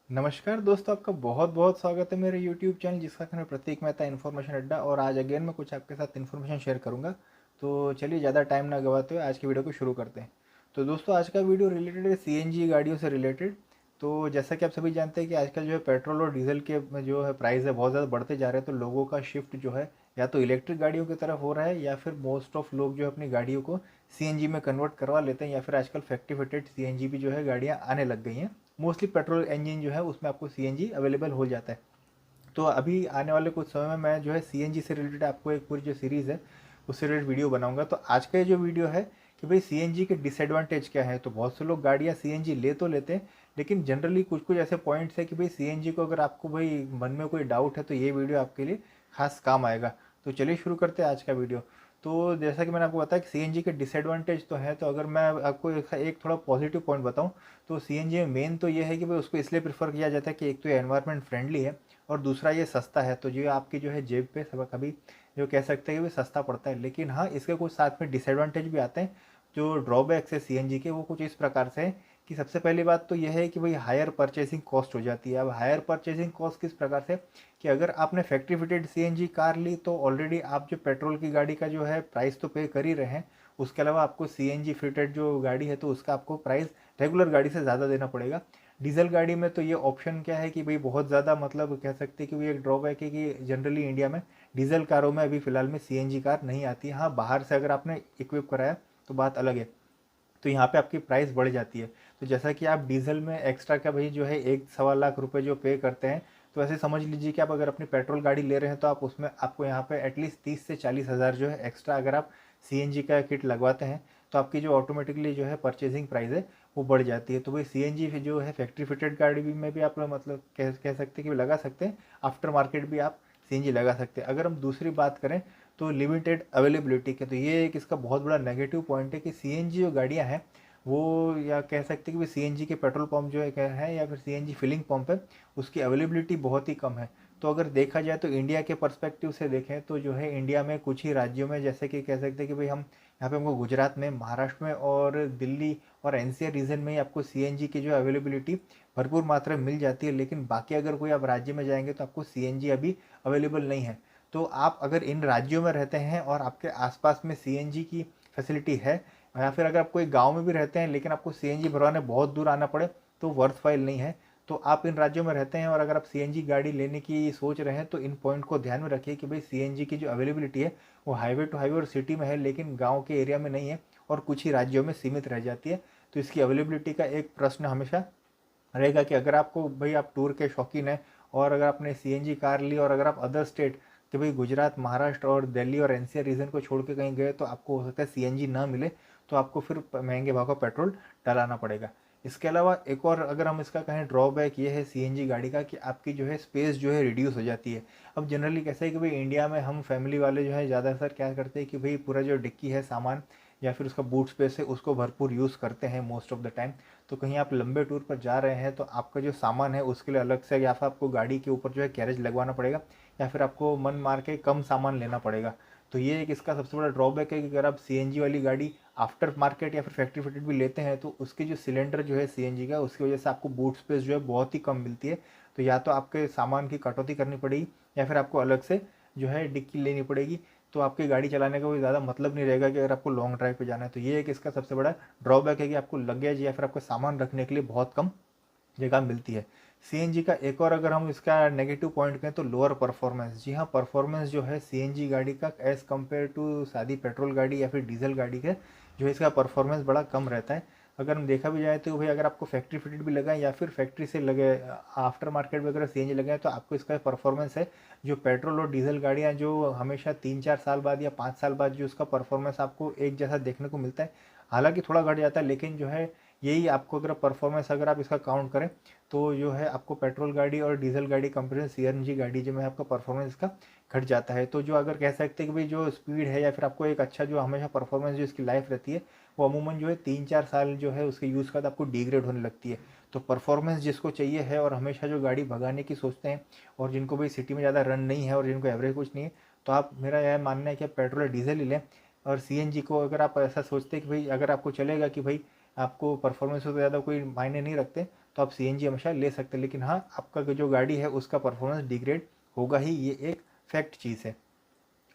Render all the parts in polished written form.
नमस्कार दोस्तों, आपका बहुत बहुत स्वागत है मेरे YouTube चैनल जिसका नाम है प्रतीक मेहता इन्फॉर्मेशन अड्डा। और आज अगेन मैं कुछ आपके साथ इन्फॉर्मेशन शेयर करूंगा। तो चलिए ज़्यादा टाइम ना गवाते हुए आज की वीडियो को शुरू करते हैं। तो दोस्तों, आज का वीडियो रिलेटेड है CNG गाड़ियों से रिलेटेड। तो जैसा कि आप सभी जानते हैं कि आजकल जो है पेट्रोल और डीजल के जो है प्राइस है बहुत ज़्यादा बढ़ते जा रहे हैं। तो लोगों का शिफ्ट जो है या तो इलेक्ट्रिक गाड़ियों की तरफ हो रहा है, या फिर मोस्ट ऑफ लोग जो है अपनी गाड़ियों को CNG में कन्वर्ट करवा लेते हैं, या फिर आजकल फैक्ट्री फिटेड CNG भी जो है गाड़ियाँ आने लग गई हैं। मोस्टली पेट्रोल इंजन जो है उसमें आपको CNG अवेलेबल हो जाता है। तो अभी आने वाले कुछ समय में मैं जो है CNG से रिलेटेड आपको एक पूरी जो सीरीज़ है उससे रिलेटेड वीडियो बनाऊंगा। तो आज का ये जो वीडियो है कि भाई CNG के डिसएडवांटेज क्या है। तो बहुत से लोग गाड़ियाँ CNG ले तो लेते हैं, लेकिन जनरली कुछ कुछ ऐसे पॉइंट्स है कि भाई CNG को अगर आपको भाई मन में कोई डाउट है तो ये वीडियो आपके लिए खास काम आएगा। तो चलिए शुरू करते हैं आज का वीडियो। तो जैसा कि मैंने आपको बताया कि CNG के डिसएडवांटेज तो है, तो अगर मैं आपको एक थोड़ा पॉजिटिव पॉइंट बताऊं तो CNG में मेन तो ये है कि भाई उसको इसलिए प्रेफर किया जाता है कि एक तो ये एनवायरनमेंट फ्रेंडली है, और दूसरा ये सस्ता है। तो जो आपकी जो है जेब पे सब कभी जो कह सकते हैं कि वो सस्ता पड़ता है। लेकिन हाँ, इसके कुछ साथ में डिसएडवांटेज भी आते हैं। जो ड्रॉबैक्स है CNG के वो कुछ इस प्रकार से है कि सबसे पहली बात तो यह है कि भाई हायर परचेसिंग कॉस्ट हो जाती है। अब हायर परचेसिंग कॉस्ट किस प्रकार से कि अगर आपने फैक्ट्री फिटेड CNG कार ली तो ऑलरेडी आप जो पेट्रोल की गाड़ी का जो है प्राइस तो पे कर ही रहे हैं। उसके अलावा आपको CNG फिटेड जो गाड़ी है तो उसका आपको प्राइस रेगुलर गाड़ी से ज़्यादा देना पड़ेगा। डीजल गाड़ी में तो ये ऑप्शन क्या है कि भाई बहुत ज़्यादा मतलब कह सकते हैं कि ये एक ड्रॉबैक है कि जनरली इंडिया में डीजल कारों में अभी फ़िलहाल में CNG कार नहीं आती। हाँ, बाहर से अगर आपने इक्विप कराया तो बात अलग है। तो यहाँ पे आपकी प्राइस बढ़ जाती है। तो जैसा कि आप डीजल में एक्स्ट्रा का भाई जो है 1 सवा लाख रुपए जो पे करते हैं, तो ऐसे समझ लीजिए कि आप अगर अपनी पेट्रोल गाड़ी ले रहे हैं तो आप उसमें आपको यहाँ पे एटलीस्ट 30 से 40 हज़ार जो है एक्स्ट्रा अगर आप CNG का किट लगवाते हैं तो आपकी जो ऑटोमेटिकली जो है परचेजिंग प्राइस है वो बढ़ जाती है। तो भाई CNG जो है फैक्ट्री फिटेड गाड़ी भी में भी आप मतलब कह सकते हैं कि लगा सकते हैं। आफ्टर मार्केट भी आप CNG लगा सकते हैं। अगर हम दूसरी बात करें तो लिमिटेड अवेलेबिलिटी के, तो ये एक इसका बहुत बड़ा नेगेटिव पॉइंट है कि CNG जो गाड़ियाँ हैं वो या कह सकते हैं कि CNG के पेट्रोल पंप जो है या फिर CNG फिलिंग पंप है उसकी अवेलेबिलिटी बहुत ही कम है। तो अगर देखा जाए तो इंडिया के पर्सपेक्टिव से देखें तो जो है इंडिया में कुछ ही राज्यों में जैसे कि कह सकते हैं कि भाई हम यहाँ पे हमको गुजरात में, महाराष्ट्र में और दिल्ली और NCR रीजन में ही आपको CNG की जो अवेलेबिलिटी भरपूर मात्रा में मिल जाती है। लेकिन बाकी अगर कोई आप राज्य में जाएंगे तो आपको CNG अभी अवेलेबल नहीं है। तो आप अगर इन राज्यों में रहते हैं और आपके आसपास में CNG की फैसिलिटी है, या फिर अगर आप कोई गांव में भी रहते हैं लेकिन आपको CNG भरवाने बहुत दूर आना पड़े तो वर्थवाइल नहीं है। तो आप इन राज्यों में रहते हैं और अगर आप CNG गाड़ी लेने की सोच रहे हैं तो इन पॉइंट को ध्यान में रखिए कि भाई CNG की जो अवेलेबिलिटी है वो हाईवे टू हाईवे और सिटी में है, लेकिन गाँव के एरिया में नहीं है और कुछ ही राज्यों में सीमित रह जाती है। तो इसकी अवेलेबिलिटी का एक प्रश्न हमेशा रहेगा कि अगर आपको भाई आप टूर के शौकीन हैं और अगर आपने CNG कार ली और अगर आप अदर स्टेट कि भाई गुजरात, महाराष्ट्र और दिल्ली और NCR रीजन को छोड़ के कहीं गए तो आपको हो सकता है CNG ना मिले, तो आपको फिर महंगे भाव का पेट्रोल डलाना पड़ेगा। इसके अलावा एक और अगर हम इसका कहें ड्रॉबैक ये है CNG गाड़ी का कि आपकी जो है स्पेस जो है रिड्यूस हो जाती है। अब जनरली कैसा है कि भाई इंडिया में हम फैमिली वाले जो है ज़्यादातर क्या करते हैं कि भाई पूरा जो डिक्की है सामान या फिर उसका बूट स्पेस है उसको भरपूर यूज़ करते हैं मोस्ट ऑफ द टाइम। तो कहीं आप लंबे टूर पर जा रहे हैं तो आपका जो सामान है उसके लिए अलग से या फिर आपको गाड़ी के ऊपर जो है कैरेज लगवाना पड़ेगा, या फिर आपको मन मार के कम सामान लेना पड़ेगा। तो ये एक इसका सबसे बड़ा ड्रॉबैक है कि अगर आप CNG वाली गाड़ी आफ्टर मार्केट या फिर फैक्ट्री फिटेड भी लेते हैं तो उसकी जो सिलेंडर जो है CNG का उसकी वजह से आपको बूट स्पेस जो है बहुत ही कम मिलती है। तो या तो आपके सामान की कटौती करनी पड़ेगी या फिर आपको अलग से जो है डिक्की लेनी पड़ेगी। तो आपकी गाड़ी चलाने का कोई ज़्यादा मतलब नहीं रहेगा कि अगर आपको लॉन्ग ड्राइव पे जाना है। तो ये एक इसका सबसे बड़ा ड्रॉबैक है कि आपको लगेज या फिर आपको सामान रखने के लिए बहुत कम जगह मिलती है। CNG का एक और अगर हम इसका नेगेटिव पॉइंट कहें तो लोअर परफॉर्मेंस। जी हाँ, परफॉर्मेंस जो है CNG गाड़ी का एज़ कम्पेयर टू सादी पेट्रोल गाड़ी या फिर डीजल गाड़ी के जो है इसका परफॉर्मेंस बड़ा कम रहता है। अगर हम देखा भी जाए तो भाई अगर आपको फैक्ट्री फिटेड भी लगा है या फिर फैक्ट्री से लगे आफ्टर मार्केट में अगर CNG लगे हैं तो आपको इसका परफॉर्मेंस है जो पेट्रोल और डीजल गाड़ियाँ जो हमेशा 3 4 साल बाद या 5 साल बाद जो उसका परफॉर्मेंस आपको एक जैसा देखने को मिलता है, हालांकि थोड़ा घट जाता है, लेकिन जो है यही आपको अगर परफॉर्मेंस अगर आप इसका काउंट करें तो जो है आपको पेट्रोल गाड़ी और डीजल गाड़ी कंपेरिजन CNG गाड़ी जो है आपका परफॉर्मेंस इसका घट जाता है। तो जो अगर कह सकते हैं कि भाई जो स्पीड है या फिर आपको एक अच्छा जो हमेशा परफॉर्मेंस जो इसकी लाइफ रहती है वो अमूमन जो है 3 4 साल जो है उसके यूज़ का आपको डिग्रेड होने लगती है। तो परफॉर्मेंस जिसको चाहिए है और हमेशा जो गाड़ी भगाने की सोचते हैं और जिनको भाई सिटी में ज़्यादा रन नहीं है और जिनको एवरेज कुछ नहीं है, तो आप मेरा यह मानना है कि आप पेट्रोल या डीजल ही लें। और CNG को अगर आप ऐसा सोचते हैं कि भाई अगर आपको चलेगा कि भाई आपको परफॉर्मेंस से ज़्यादा कोई मायने नहीं रखते, तो आप सीएनजी हमेशा ले सकते हैं, लेकिन हाँ आपका जो गाड़ी है उसका परफॉर्मेंस डिग्रेड होगा ही, ये एक फैक्ट चीज़ है।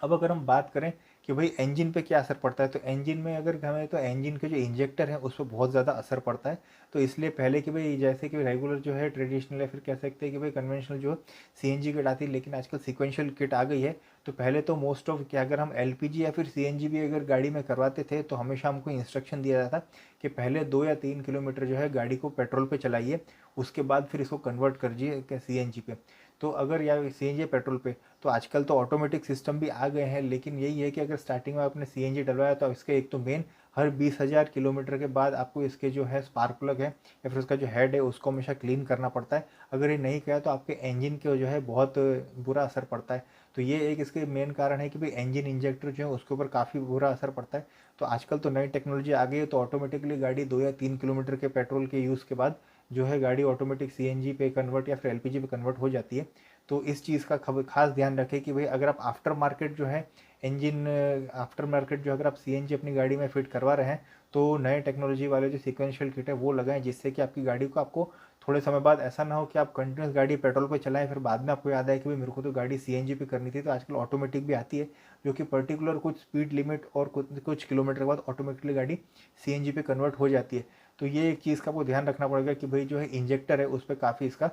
अब अगर हम बात करें कि भाई इंजन पे क्या असर पड़ता है, तो इंजन में अगर हमें, तो इंजन के जो इंजेक्टर है उस पर बहुत ज़्यादा असर पड़ता है। तो इसलिए पहले कि भाई जैसे कि रेगुलर जो है ट्रेडिशनल या फिर कह सकते हैं कि भाई कन्वेंशनल जो सीएनजी किट आती है, लेकिन आजकल सीक्वेंशियल किट आ गई है। तो पहले तो मोस्ट ऑफ कि अगर हम एलपीजी या फिर सीएनजी भी अगर गाड़ी में करवाते थे तो हमेशा हमको इंस्ट्रक्शन दिया जाता कि पहले 2 या 3 किलोमीटर जो है गाड़ी को पेट्रोल पे चलाइए, उसके बाद फिर इसको कन्वर्ट करिए सीएनजी पे। तो अगर या सीएनजी पेट्रोल पे, तो आजकल तो ऑटोमेटिक सिस्टम भी आ गए हैं, लेकिन यही है कि अगर स्टार्टिंग में आपने सीएनजी डलवाया तो इसके एक तो मेन हर 20,000 किलोमीटर के बाद आपको इसके जो है स्पार्क प्लग है या फिर उसका जो हेड है उसको हमेशा क्लीन करना पड़ता है। अगर ये नहीं किया तो आपके इंजन के जो है बहुत बुरा असर पड़ता है। तो ये एक इसके मेन कारण है कि भाई इंजन इंजेक्टर जो है उसके ऊपर काफ़ी बुरा असर पड़ता है। तो आजकल तो नई टेक्नोलॉजी आ गई है, तो ऑटोमेटिकली गाड़ी 2 या 3 किलोमीटर के पेट्रोल के यूज़ के बाद जो है गाड़ी ऑटोमेटिक सीएनजी पे कन्वर्ट या फिर एलपीजी पे कन्वर्ट हो जाती है। तो इस चीज़ का खास ध्यान रखें कि भाई अगर आप आफ्टर मार्केट जो है इंजन आफ्टर मार्केट जो अगर आप सीएनजी अपनी गाड़ी में फिट करवा रहे हैं तो नए टेक्नोलॉजी वाले जो सीक्वेंशियल किट है वो लगाएं, जिससे कि आपकी गाड़ी को आपको थोड़े समय बाद ऐसा ना हो कि आप कंटिन्यूस गाड़ी पेट्रोल पे चलाएं फिर बाद में आपको याद आए कि भाई मेरे को तो गाड़ी सीएनजी पे करनी थी। तो आजकल ऑटोमेटिक भी आती है जो कि पर्टिकुलर कुछ स्पीड लिमिट और कुछ किलोमीटर के बाद ऑटोमेटिकली गाड़ी सीएनजी पे कन्वर्ट हो जाती है। तो ये एक चीज़ का आपको ध्यान रखना पड़ेगा कि भाई जो है इंजेक्टर है उस पर काफ़ी इसका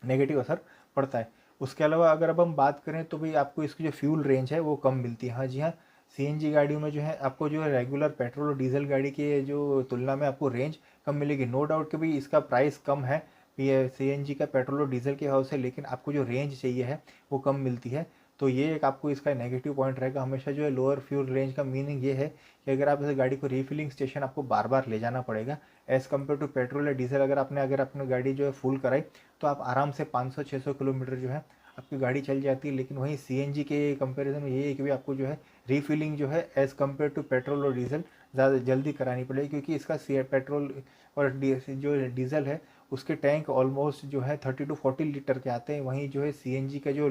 नेगेटिव असर पड़ता है। उसके अलावा अगर अब हम बात करें तो भाई आपको इसकी जो फ्यूल रेंज है वो कम मिलती है। हाँ जी हाँ, सीएनजी गाड़ियों में जो है आपको जो है रेगुलर पेट्रोल और डीजल गाड़ी की जो तुलना में आपको रेंज कम मिलेगी। नो डाउट कि भाई इसका प्राइस कम है ये सीएनजी का पेट्रोल और डीजल के हाउ से, लेकिन आपको जो रेंज चाहिए है वो कम मिलती है। तो ये एक आपको इसका नेगेटिव पॉइंट रहेगा। हमेशा जो है लोअर फ्यूल रेंज का मीनिंग ये है कि अगर आप इस गाड़ी को रिफिलिंग स्टेशन आपको बार बार ले जाना पड़ेगा एज़ कम्पेयर टू पेट्रोल या डीजल। अगर अपनी गाड़ी जो है फुल कराई तो आप आराम से 500-600 किलोमीटर जो है आपकी गाड़ी चल जाती है। लेकिन वहीं सीएनजी के कंपैरिजन में ये है कि भी आपको जो है रीफिलिंग जो है एज़ कम्पेयर टू पेट्रोल और डीजल ज़्यादा जल्दी करानी पड़ेगी, क्योंकि इसका पेट्रोल और जो डीजल है उसके टैंक ऑलमोस्ट जो है 30 to 40 लीटर के आते हैं। वहीं जो है सीएनजी का जो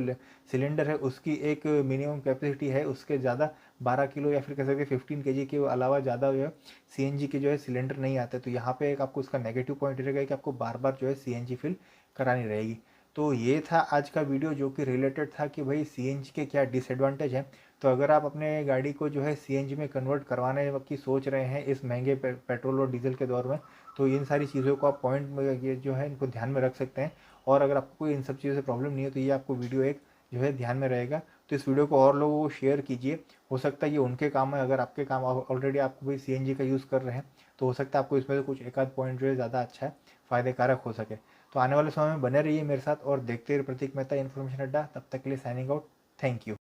सिलेंडर है उसकी एक मिनिमम कैपेसिटी है, उसके ज़्यादा 12 किलो या फिर कह सकते 15 kg के अलावा ज़्यादा जो है सीएनजी के जो है सिलेंडर नहीं आते। तो यहाँ पे एक आपको उसका नेगेटिव पॉइंट रहेगा कि आपको बार बार जो है सीएनजी फिल करानी रहेगी। तो ये था आज का वीडियो जो कि रिलेटेड था कि भाई सीएनजी के क्या डिसएडवांटेज हैं। तो अगर आप अपने गाड़ी को जो है सीएनजी में कन्वर्ट करवाने की सोच रहे हैं इस महंगे पेट्रोल और डीजल के दौर में, तो इन सारी चीज़ों को आप पॉइंट में ये जो है इनको ध्यान में रख सकते हैं। और अगर आपको कोई इन सब चीज़ों से प्रॉब्लम नहीं है तो ये आपको वीडियो एक जो है ध्यान में रहेगा। तो इस वीडियो को और लोगों को शेयर कीजिए, हो सकता है ये उनके काम है। अगर आपके काम ऑलरेडी आपको भाई सीएनजी का यूज़ कर रहे हैं तो हो सकता है आपको इसमें से कुछ एक आध पॉइंट जो है ज़्यादा अच्छा है, फ़ायदेकारक हो सके। तो आने वाले समय में बने रहिए मेरे साथ और देखते रहिए प्रतीक मेहता इन्फॉर्मेशन अड्डा। तब तक के लिए साइनिंग आउट। Thank you.